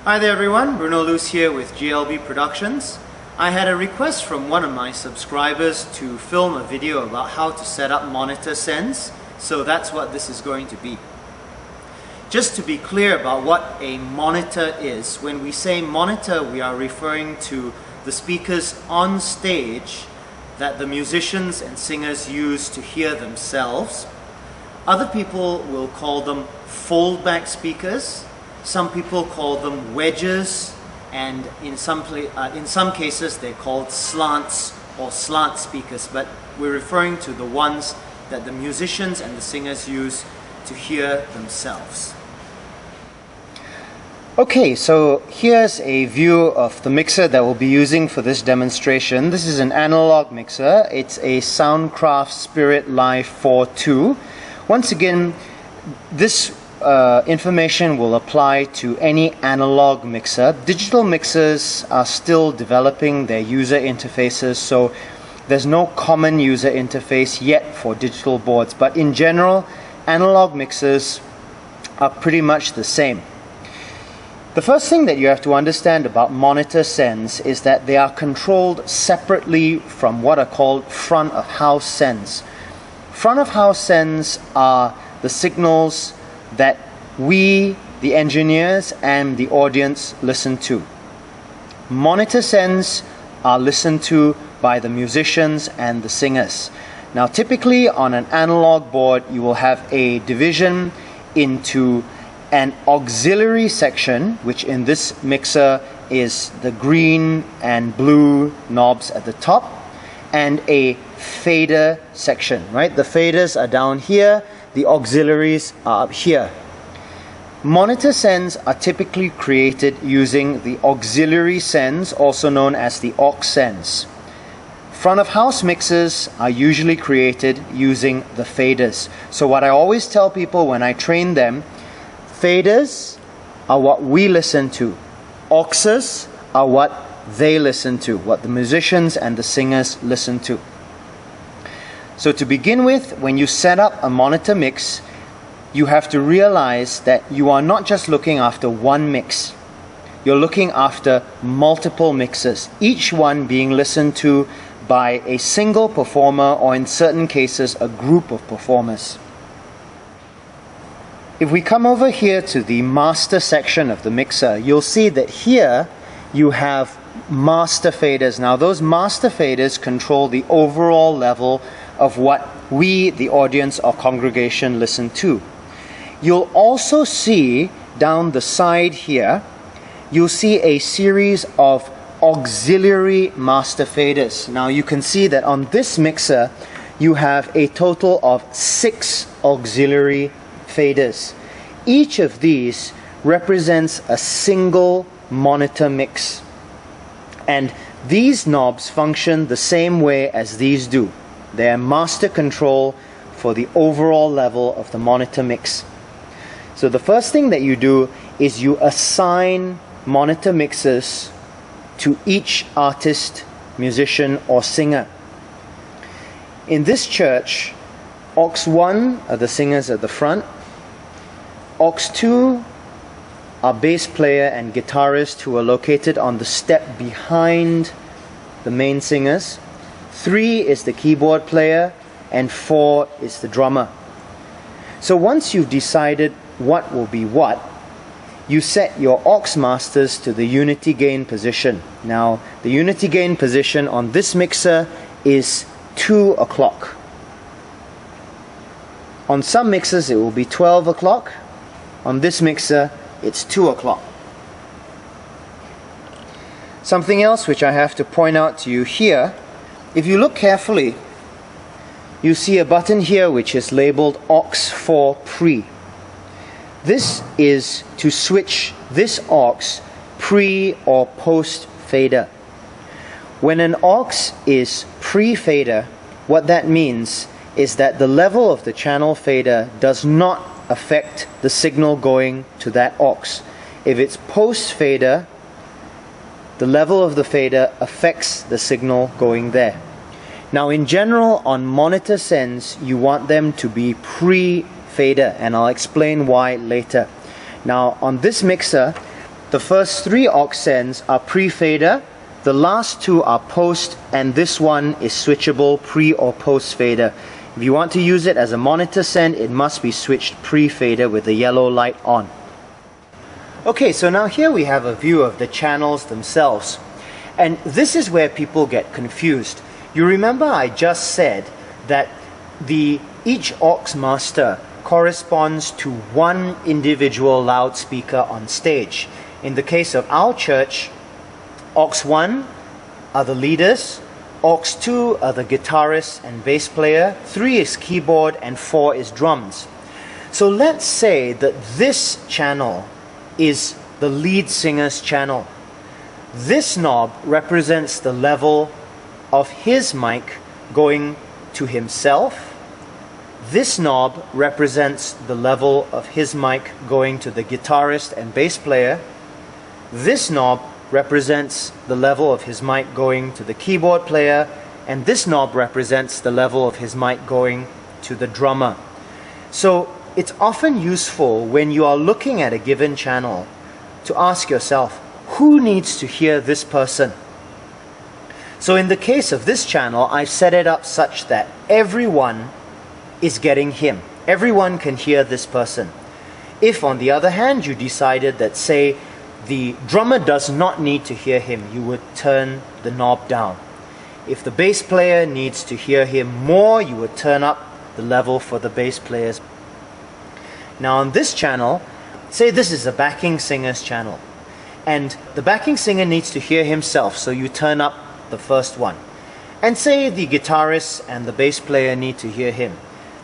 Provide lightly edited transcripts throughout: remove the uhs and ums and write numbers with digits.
Hi there everyone, Bruno Luce here with GLB Productions. I had a request from one of my subscribers to film a video about how to set up Monitor Sense, so that's what this is going to be. Just to be clear about what a monitor is, when we say monitor, we are referring to the speakers on stage that the musicians and singers use to hear themselves. Other people will call them foldback speakers. Some people call them wedges, and in some cases they're called slants or slant speakers, but we're referring to the ones that the musicians and the singers use to hear themselves. Okay, so here's a view of the mixer that we'll be using for this demonstration. This is an analog mixer. It's a Soundcraft Spirit Live 4.2. Once again, this information will apply to any analog mixer. Digital mixers are still developing their user interfaces, so there's no common user interface yet for digital boards, but in general, analog mixers are pretty much the same. The first thing that you have to understand about Monitor Sense is that they are controlled separately from what are called front of house sends. Front of house sends are the signals that we, the engineers, and the audience listen to. Monitor Sense are listened to by the musicians and the singers. Now, typically on an analog board, you will have a division into an auxiliary section, which in this mixer is the green and blue knobs at the top, and a fader section, right? The faders are down here, the auxiliaries are up here. Monitor sends are typically created using the auxiliary sends, also known as the aux sends. Front of house mixers are usually created using the faders. So what I always tell people when I train them, faders are what we listen to. Auxes are what they listen to, what the musicians and the singers listen to. So to begin with, when you set up a monitor mix, you have to realize that you are not just looking after one mix. You're looking after multiple mixes, each one being listened to by a single performer, or in certain cases, a group of performers. If we come over here to the master section of the mixer, you'll see that here you have master faders. Now, those master faders control the overall level of what we, the audience or congregation, listen to. You'll also see down the side here, you'll see a series of auxiliary master faders. Now you can see that on this mixer, you have a total of 6 auxiliary faders. Each of these represents a single monitor mix. And these knobs function the same way as these do. They are master control for the overall level of the monitor mix. So the first thing that you do is you assign monitor mixes to each artist, musician, or singer. In this church, aux 1 are the singers at the front, aux 2 are bass player and guitarist who are located on the step behind the main singers. 3 is the keyboard player, and 4 is the drummer. So once you've decided what will be what, you set your aux masters to the unity gain position. Now, the unity gain position on this mixer is 2 o'clock. On some mixers it will be 12 o'clock. On this mixer, it's 2 o'clock. Something else which I have to point out to you here, if you look carefully, you see a button here which is labeled aux for pre. This is to switch this aux pre or post fader. When an aux is pre-fader, what that means is that the level of the channel fader does not affect the signal going to that aux. If it's post-fader, the level of the fader affects the signal going there. Now, in general, on monitor sends, you want them to be pre-fader, and I'll explain why later. Now, on this mixer, The first 3 aux sends are pre-fader, the last 2 are post, and this one is switchable pre or post fader. If you want to use it as a monitor send, it must be switched pre-fader with the yellow light on. Okay, so now here we have a view of the channels themselves. And this is where people get confused. You remember I just said that each aux master corresponds to one individual loudspeaker on stage. In the case of our church, aux 1 are the leaders, aux 2 are the guitarist and bass player, 3 is keyboard, and 4 is drums. So let's say that this channel is the lead singer's channel. This knob represents the level of his mic going to himself. This knob represents the level of his mic going to the guitarist and bass player. This knob represents the level of his mic going to the keyboard player, and this knob represents the level of his mic going to the drummer. So it's often useful when you are looking at a given channel to ask yourself, who needs to hear this person? So in the case of this channel, I've set it up such that everyone is getting him. Everyone can hear this person. If on the other hand you decided that, say, the drummer does not need to hear him, you would turn the knob down. If the bass player needs to hear him more, you would turn up the level for the bass players. Now on this channel, say this is a backing singer's channel, and the backing singer needs to hear himself, so you turn up the first one. And say the guitarist and the bass player need to hear him.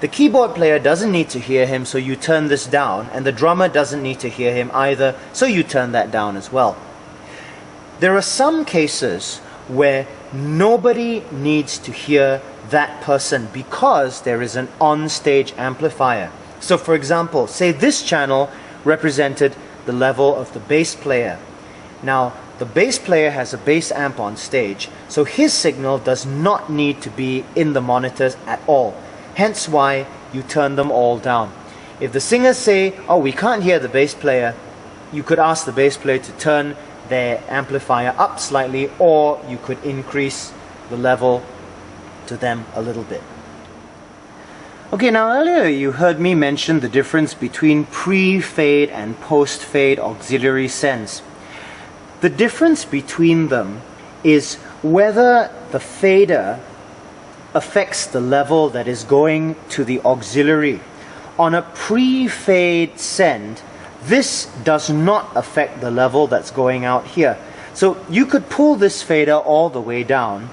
The keyboard player doesn't need to hear him, so you turn this down, and the drummer doesn't need to hear him either, so you turn that down as well. There are some cases where nobody needs to hear that person because there is an on-stage amplifier. So for example, say this channel represented the level of the bass player. Now, the bass player has a bass amp on stage, so his signal does not need to be in the monitors at all. Hence why you turn them all down. If the singers say, oh, we can't hear the bass player, you could ask the bass player to turn their amplifier up slightly, or you could increase the level to them a little bit. Okay, now earlier you heard me mention the difference between pre-fade and post-fade auxiliary sends. The difference between them is whether the fader affects the level that is going to the auxiliary. On a pre-fade send, this does not affect the level that's going out here. So you could pull this fader all the way down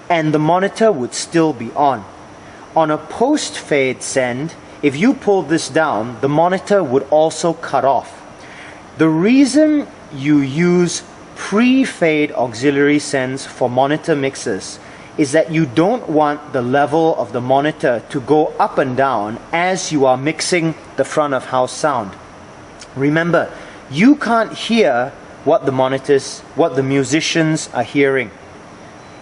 and the monitor would still be on. On a post-fade send, if you pull this down, the monitor would also cut off. The reason you use pre-fade auxiliary sends for monitor mixes is that you don't want the level of the monitor to go up and down as you are mixing the front of house sound. Remember, you can't hear what the musicians are hearing,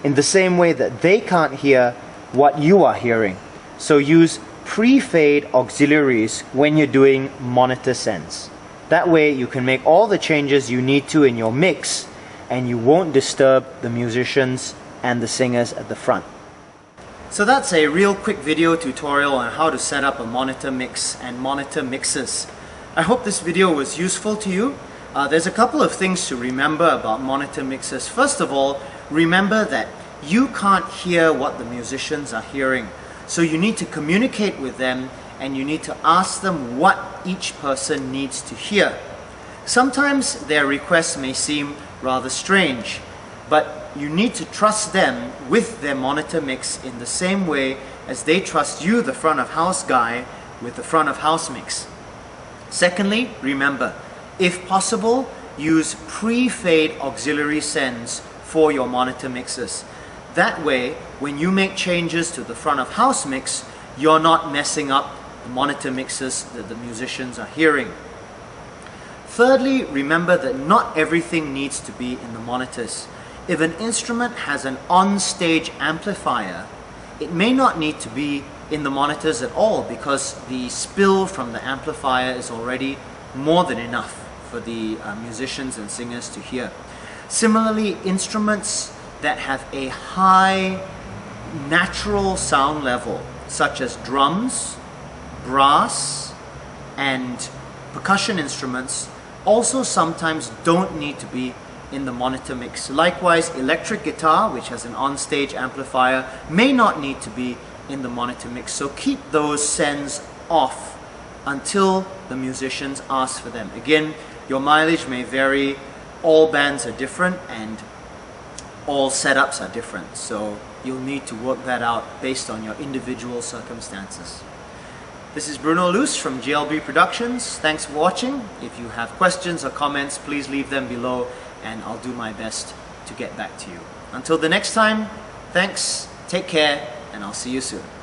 in the same way that they can't hear what you are hearing. So use pre-fade auxiliaries when you're doing monitor sends. That way you can make all the changes you need to in your mix, and you won't disturb the musicians and the singers at the front. So that's a real quick video tutorial on how to set up a monitor mix and monitor mixes. I hope this video was useful to you. There's a couple of things to remember about monitor mixes. First of all, remember that you can't hear what the musicians are hearing. So you need to communicate with them and you need to ask them what each person needs to hear. Sometimes their requests may seem rather strange, but you need to trust them with their monitor mix in the same way as they trust you, the front of house guy, with the front of house mix. Secondly, remember, if possible, use pre-fade auxiliary sends for your monitor mixes. That way, when you make changes to the front of house mix, you're not messing up the monitor mixes that the musicians are hearing. Thirdly, remember that not everything needs to be in the monitors. If an instrument has an on-stage amplifier, it may not need to be in the monitors at all because the spill from the amplifier is already more than enough for the musicians and singers to hear. Similarly, instruments that have a high natural sound level, such as drums, brass, and percussion instruments, also sometimes don't need to be in the monitor mix. Likewise, electric guitar, which has an on-stage amplifier, may not need to be in the monitor mix. So keep those sends off until the musicians ask for them. Again, your mileage may vary. All bands are different and all setups are different. So you'll need to work that out based on your individual circumstances. This is Bruno Luce from GLB Productions. Thanks for watching. If you have questions or comments, please leave them below and I'll do my best to get back to you. Until the next time, thanks, take care, and I'll see you soon.